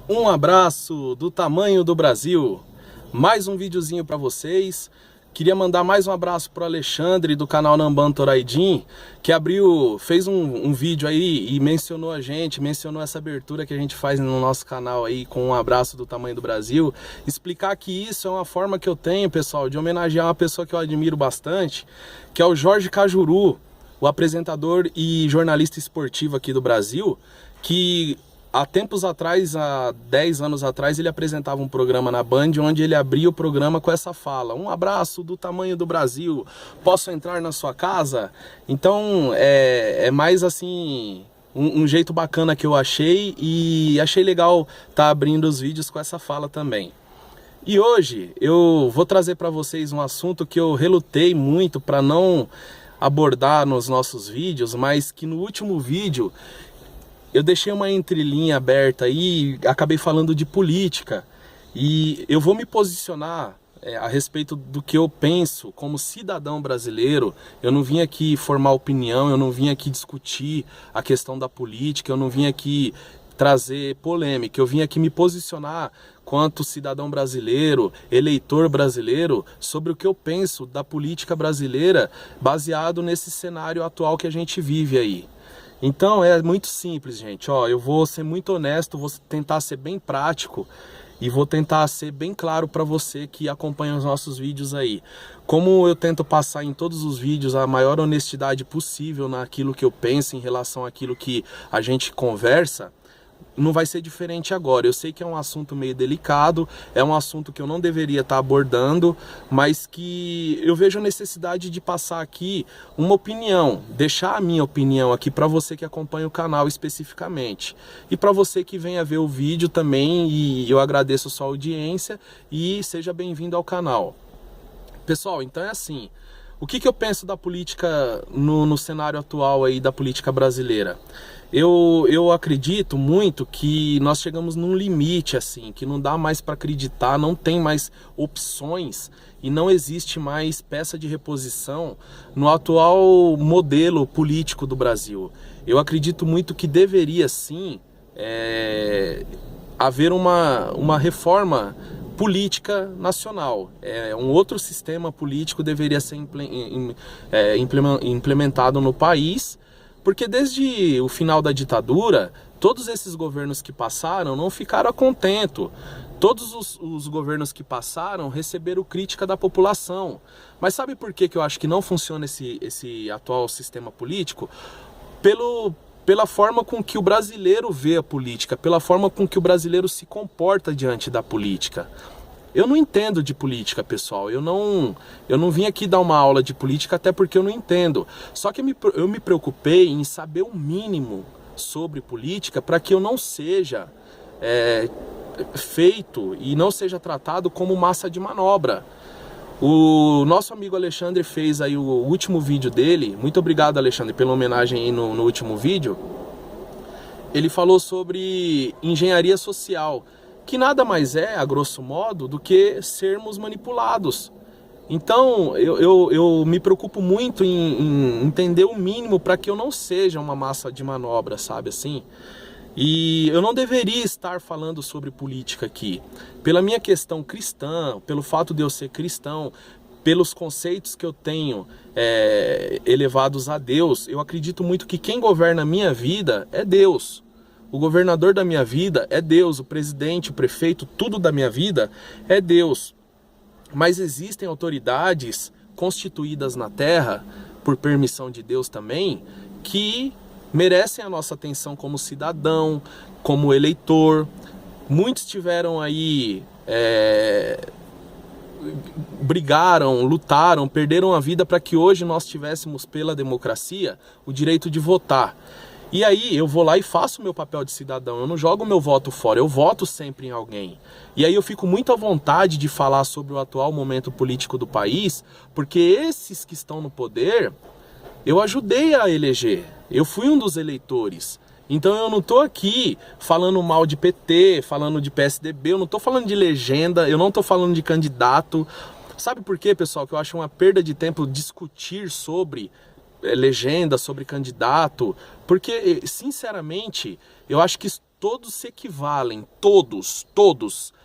Um abraço do tamanho do Brasil. Mais um videozinho para vocês. Queria mandar mais um abraço pro Alexandre do canal Namban Toraidin, que fez um vídeo aí e mencionou mencionou essa abertura que a gente faz no nosso canal aí com um abraço do tamanho do Brasil. Explicar que isso é uma forma que eu tenho, pessoal, de homenagear uma pessoa que eu admiro bastante, que é o Jorge Cajuru, o apresentador e jornalista esportivo aqui do Brasil, que há tempos atrás, há 10 anos atrás, ele apresentava um programa na Band, onde ele abria o programa com essa fala: um abraço do tamanho do Brasil, posso entrar na sua casa? Então, é mais assim, um jeito bacana que eu achei, e achei legal estar abrindo os vídeos com essa fala também. E hoje eu vou trazer para vocês um assunto que eu relutei muito para não abordar nos nossos vídeos, mas que no último vídeo eu deixei uma entrelinha aberta aí, acabei falando de política, e eu vou me posicionar a respeito do que eu penso como cidadão brasileiro. Eu não vim aqui formar opinião, eu não vim aqui discutir a questão da política, eu não vim aqui trazer polêmica, eu vim aqui me posicionar quanto cidadão brasileiro, eleitor brasileiro, sobre o que eu penso da política brasileira, baseado nesse cenário atual que a gente vive aí. Então é muito simples, gente. Ó, eu vou ser muito honesto, vou tentar ser bem prático e vou tentar ser bem claro para você que acompanha os nossos vídeos aí. Como eu tento passar em todos os vídeos a maior honestidade possível naquilo que eu penso em relação àquilo que a gente conversa, não vai ser diferente agora. Eu sei que é um assunto meio delicado, é um assunto que eu não deveria estar abordando, mas que eu vejo a necessidade de passar aqui uma opinião, deixar a minha opinião aqui para você que acompanha o canal especificamente. E para você que venha ver o vídeo também, e eu agradeço a sua audiência e seja bem-vindo ao canal. Pessoal, então é assim, o que eu penso da política no cenário atual aí da política brasileira? Eu acredito muito que nós chegamos num limite, assim, que não dá mais para acreditar, não tem mais opções e não existe mais peça de reposição no atual modelo político do Brasil. Eu acredito muito que deveria sim haver uma reforma política nacional. Um outro sistema político deveria ser implementado no país, porque desde o final da ditadura, todos esses governos que passaram não ficaram contentos. Todos os governos que passaram receberam crítica da população. Mas sabe por que eu acho que não funciona esse atual sistema político? Pela forma com que o brasileiro vê a política, pela forma com que o brasileiro se comporta diante da política. Eu não entendo de política, pessoal. Eu não vim aqui dar uma aula de política, até porque eu não entendo. Só que eu me preocupei em saber o mínimo sobre política para que eu não seja feito e não seja tratado como massa de manobra. O nosso amigo Alexandre fez aí o último vídeo dele. Muito obrigado, Alexandre, pela homenagem aí no último vídeo. Ele falou sobre engenharia social, que nada mais é, a grosso modo, do que sermos manipulados. Então, eu me preocupo muito em entender o mínimo para que eu não seja uma massa de manobra, sabe assim? E eu não deveria estar falando sobre política aqui. Pela minha questão cristã, pelo fato de eu ser cristão, pelos conceitos que eu tenho elevados a Deus, eu acredito muito que quem governa a minha vida é Deus. O governador da minha vida é Deus, o presidente, o prefeito, tudo da minha vida é Deus. Mas existem autoridades constituídas na terra, por permissão de Deus também, que merecem a nossa atenção como cidadão, como eleitor. Muitos tiveram aí, brigaram, lutaram, perderam a vida para que hoje nós tivéssemos, pela democracia, o direito de votar. E aí eu vou lá e faço o meu papel de cidadão, eu não jogo o meu voto fora, eu voto sempre em alguém. E aí eu fico muito à vontade de falar sobre o atual momento político do país, porque esses que estão no poder, eu ajudei a eleger, eu fui um dos eleitores. Então eu não estou aqui falando mal de PT, falando de PSDB, eu não estou falando de legenda, eu não estou falando de candidato. Sabe por quê, pessoal, que eu acho uma perda de tempo discutir sobre legenda, sobre candidato? Porque, sinceramente, eu acho que todos se equivalem, todos,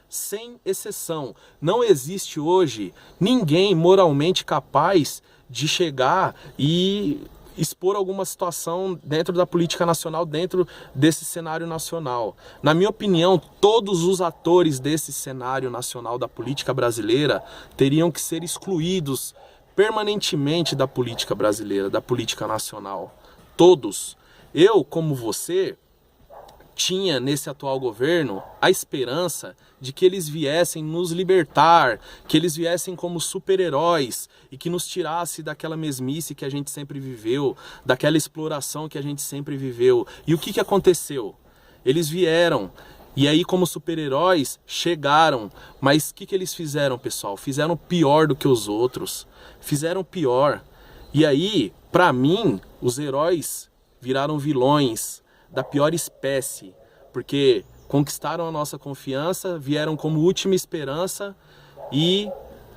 sem exceção. Não existe hoje ninguém moralmente capaz de chegar e expor alguma situação dentro da política nacional, dentro desse cenário nacional. Na minha opinião, todos os atores desse cenário nacional da política brasileira teriam que ser excluídos permanentemente da política brasileira, da política nacional. Todos. Eu, como você, tinha nesse atual governo a esperança de que eles viessem nos libertar, que eles viessem como super-heróis e que nos tirasse daquela mesmice que a gente sempre viveu, daquela exploração que a gente sempre viveu. E o que aconteceu? Eles vieram e aí, como super-heróis, chegaram, mas o que eles fizeram, pessoal? Fizeram pior do que os outros, fizeram pior. E aí, para mim, os heróis viraram vilões da pior espécie, porque conquistaram a nossa confiança, vieram como última esperança e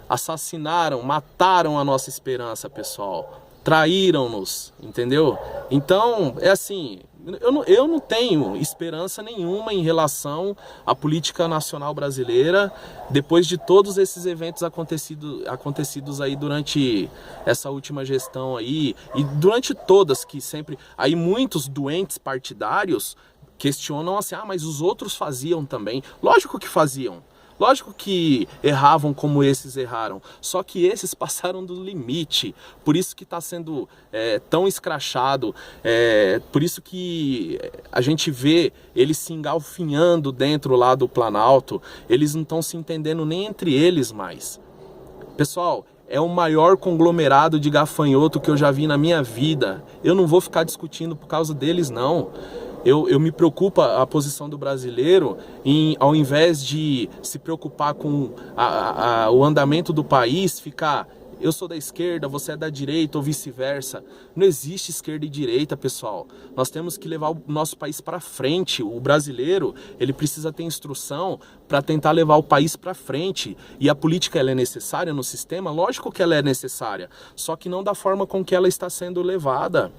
assassinaram, mataram a nossa esperança, pessoal. Traíram-nos, entendeu? Então, é assim, eu não tenho esperança nenhuma em relação à política nacional brasileira, depois de todos esses eventos acontecidos aí durante essa última gestão aí, e durante todas que sempre... Aí muitos doentes partidários questionam assim, mas os outros faziam também. Lógico que faziam. Lógico que erravam como esses erraram, só que esses passaram do limite, por isso que está sendo tão escrachado, por isso que a gente vê eles se engalfinhando dentro lá do Planalto, eles não estão se entendendo nem entre eles mais. Pessoal, é o maior conglomerado de gafanhoto que eu já vi na minha vida, eu não vou ficar discutindo por causa deles não. Eu me preocupa a posição do brasileiro ao invés de se preocupar com o andamento do país, ficar, eu sou da esquerda, você é da direita ou vice-versa. Não existe esquerda e direita, pessoal. Nós temos que levar o nosso país para frente. O brasileiro, ele precisa ter instrução para tentar levar o país para frente. E a política, ela é necessária no sistema? Lógico que ela é necessária, só que não da forma com que ela está sendo levada.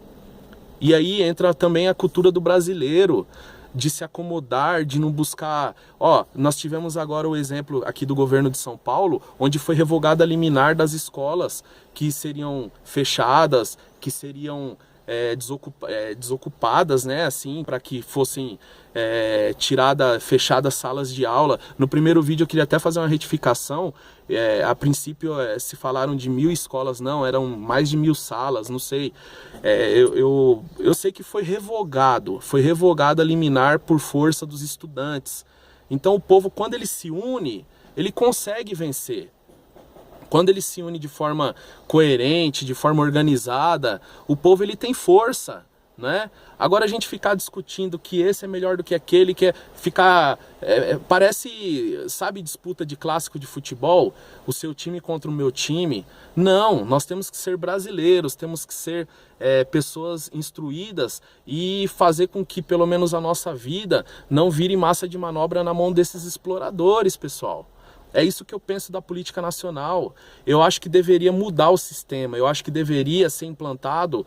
E aí entra também a cultura do brasileiro, de se acomodar, de não buscar... nós tivemos agora o exemplo aqui do governo de São Paulo, onde foi revogada a liminar das escolas que seriam fechadas, que seriam desocupadas, né, assim, para que fossem fechadas salas de aula. No primeiro vídeo eu queria até fazer uma retificação. A princípio se falaram de 1000 escolas, não, eram mais de 1000 salas, não sei. Eu sei que foi revogada a liminar por força dos estudantes. Então o povo, quando ele se une, ele consegue vencer. Quando ele se une de forma coerente, de forma organizada, o povo ele tem força, né? Agora a gente ficar discutindo que esse é melhor do que aquele, que parece, sabe, disputa de clássico de futebol, o seu time contra o meu time. Não, nós temos que ser brasileiros, temos que ser pessoas instruídas e fazer com que pelo menos a nossa vida não vire massa de manobra na mão desses exploradores, pessoal. É isso que eu penso da política nacional. Eu acho que deveria mudar o sistema. Eu acho que deveria ser implantado,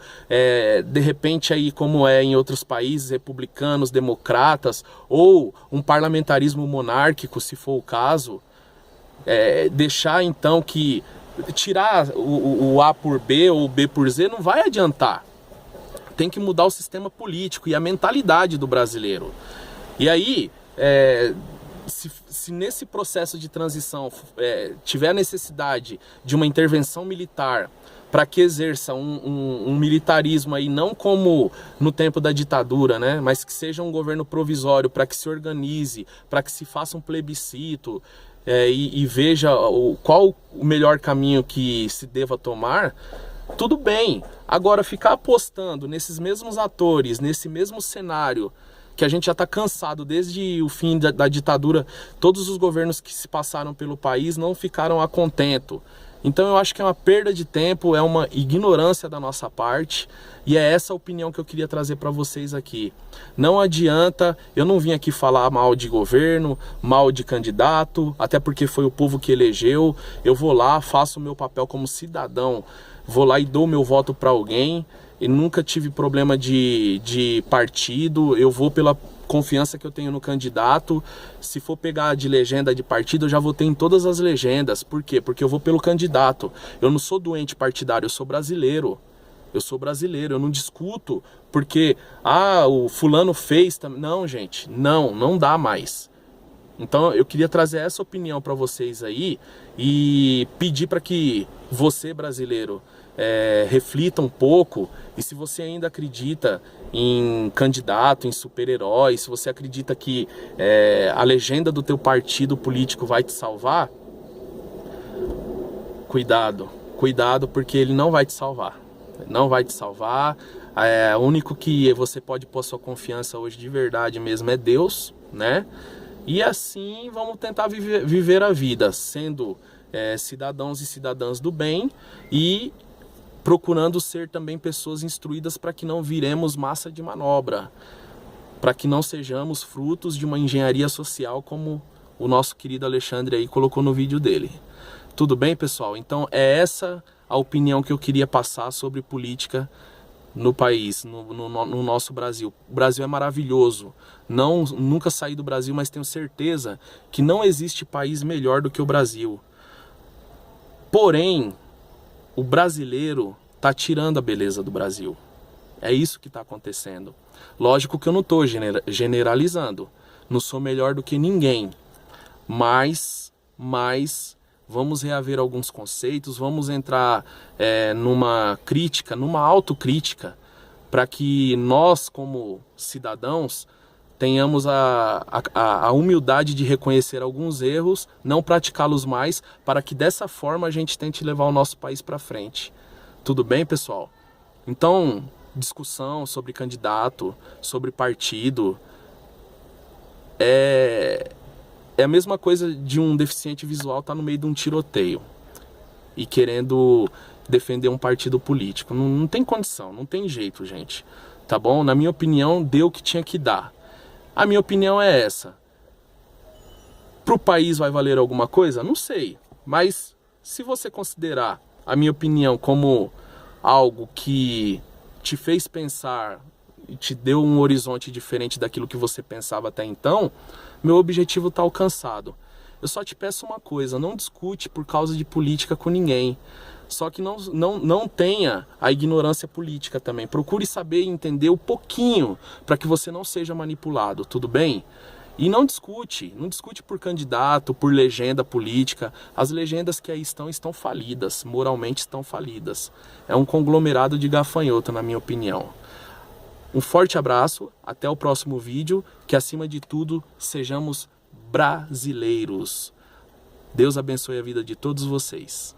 de repente, aí, como é em outros países, republicanos, democratas, ou um parlamentarismo monárquico, se for o caso. Deixar, então, que tirar o A por B ou o B por Z não vai adiantar. Tem que mudar o sistema político e a mentalidade do brasileiro. E aí... Se nesse processo de transição tiver a necessidade de uma intervenção militar para que exerça um militarismo aí, não como no tempo da ditadura, né, mas que seja um governo provisório, para que se organize, para que se faça um plebiscito e veja qual o melhor caminho que se deva tomar, tudo bem. Agora, ficar apostando nesses mesmos atores, nesse mesmo cenário, que a gente já está cansado desde o fim da ditadura, todos os governos que se passaram pelo país não ficaram a contento. Então eu acho que é uma perda de tempo, é uma ignorância da nossa parte, e é essa a opinião que eu queria trazer para vocês aqui. Não adianta, eu não vim aqui falar mal de governo, mal de candidato, até porque foi o povo que elegeu. Eu vou lá, faço o meu papel como cidadão, vou lá e dou meu voto para alguém. Eu nunca tive problema de partido, eu vou confiança que eu tenho no candidato. Se for pegar de legenda de partido, eu já votei em todas as legendas. Por quê? Porque eu vou pelo candidato. Eu não sou doente partidário, eu sou brasileiro. Eu sou brasileiro, eu não discuto porque, o fulano fez também. Não, gente, não dá mais. Então eu queria trazer essa opinião para vocês aí e pedir para que você, brasileiro, reflita um pouco. E se você ainda acredita em candidato, em super-herói, se você acredita que a legenda do teu partido político vai te salvar, cuidado, porque ele não vai te salvar. Não vai te salvar. O único que você pode pôr sua confiança hoje de verdade mesmo é Deus, né? E assim vamos tentar viver a vida, sendo cidadãos e cidadãs do bem e procurando ser também pessoas instruídas para que não viremos massa de manobra, para que não sejamos frutos de uma engenharia social como o nosso querido Alexandre aí colocou no vídeo dele. Tudo bem, pessoal? Então é essa a opinião que eu queria passar sobre política no país, no nosso Brasil. O Brasil é maravilhoso. Nunca saí do Brasil, mas tenho certeza que não existe país melhor do que o Brasil. Porém, o brasileiro está tirando a beleza do Brasil. É isso que está acontecendo. Lógico que eu não estou generalizando. Não sou melhor do que ninguém. Mas vamos reaver alguns conceitos, vamos entrar numa crítica, numa autocrítica, para que nós, como cidadãos, tenhamos a humildade de reconhecer alguns erros, não praticá-los mais, para que dessa forma a gente tente levar o nosso país para frente. Tudo bem, pessoal? Então, discussão sobre candidato, sobre partido, é a mesma coisa de um deficiente visual estar no meio de um tiroteio e querendo defender um partido político. Não tem condição, não tem jeito, gente. Tá bom? Na minha opinião, deu o que tinha que dar. A minha opinião é essa. Pro país vai valer alguma coisa? Não sei. Mas se você considerar a minha opinião como algo que te fez pensar e te deu um horizonte diferente daquilo que você pensava até então, meu objetivo está alcançado. Eu só te peço uma coisa, não discute por causa de política com ninguém. Só que não tenha a ignorância política também. Procure saber e entender um pouquinho para que você não seja manipulado, tudo bem? E não discute por candidato, por legenda política. As legendas que aí estão falidas, moralmente estão falidas. É um conglomerado de gafanhoto, na minha opinião. Um forte abraço, até o próximo vídeo, que acima de tudo sejamos brasileiros. Deus abençoe a vida de todos vocês.